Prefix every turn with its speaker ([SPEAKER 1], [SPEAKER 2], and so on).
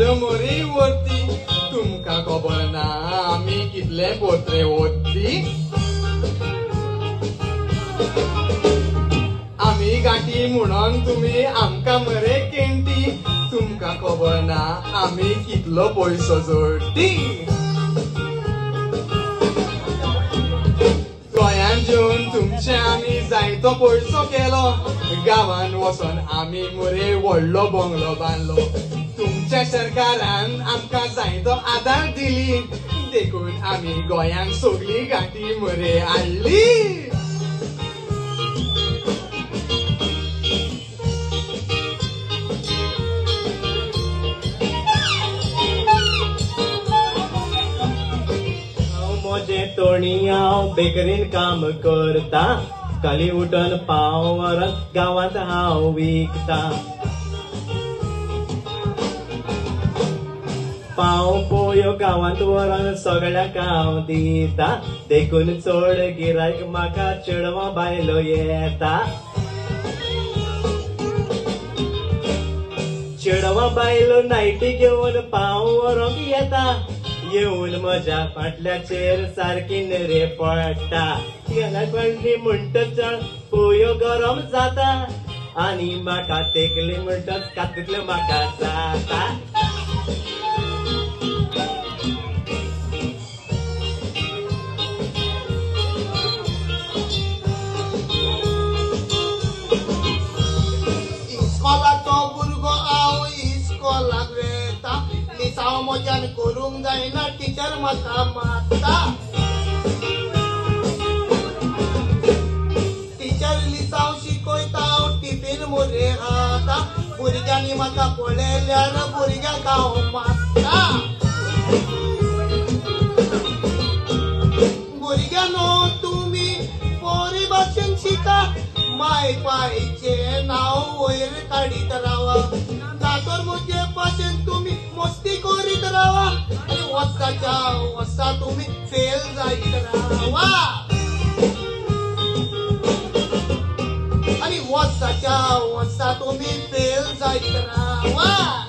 [SPEAKER 1] कितल्यो मोरी वरती तुमका खबर ना आमी कितले पोत्रे वरती आमी गाठी म्हणून तुम्ही आमका मरे केंटी तुमका खबर ना आमी कितलो पैसो जोडटी गोंयान जेवन तुमचे आमी जायतो पैसो केलो गांवान वचोन आमी मरे व्हडलो बंगलो बांदलो तुमच्या सरकारान आमकां जायतो आदार दिली देखून आमी गोंयान सगळी गाठी मरे हाडली
[SPEAKER 2] तोणी हांव बेकरीन काम करता काली उठून पाव वरन गांवांत हांव विकता पाव पोयो गांवांत व्हरून सगळ्याक हांव दिता देखून चड गिरायक म्हाका चेडवां बायलो येता चेडवां बायलो नायटी घेवन पाव व्हरोंक येता येऊन म्हज्या फाटल्याचेर सारकी नरे पडटा गेल्या कोणी म्हणटच पोयो गरम जाता आनी म्हाका तेकली म्हणटच कातूतले म्हाका जाता
[SPEAKER 3] इस्कोलाचो भुरगो हांव इस्कोलाक वेता लिसांव म्हज्यान करूंक जायना टिचर म्हाका मारता टिचर लिसांव शिकयता हांव टिफीन मोरे खाता भुरग्यांनी म्हाका पळयल्यार भुरग्यांक हांव मारता भुरग्यानो तुमी बरे भाशेन शिका माय पायचे नांव वयर काडीत रावा दातोर म्हजे भाशेन तुमी मस्ती करीत रावा आनी वर्साच्या वर्सा तुमी फेल जायत रावा आनी वर्साच्या वर्सा तुमी फेल जायत रावा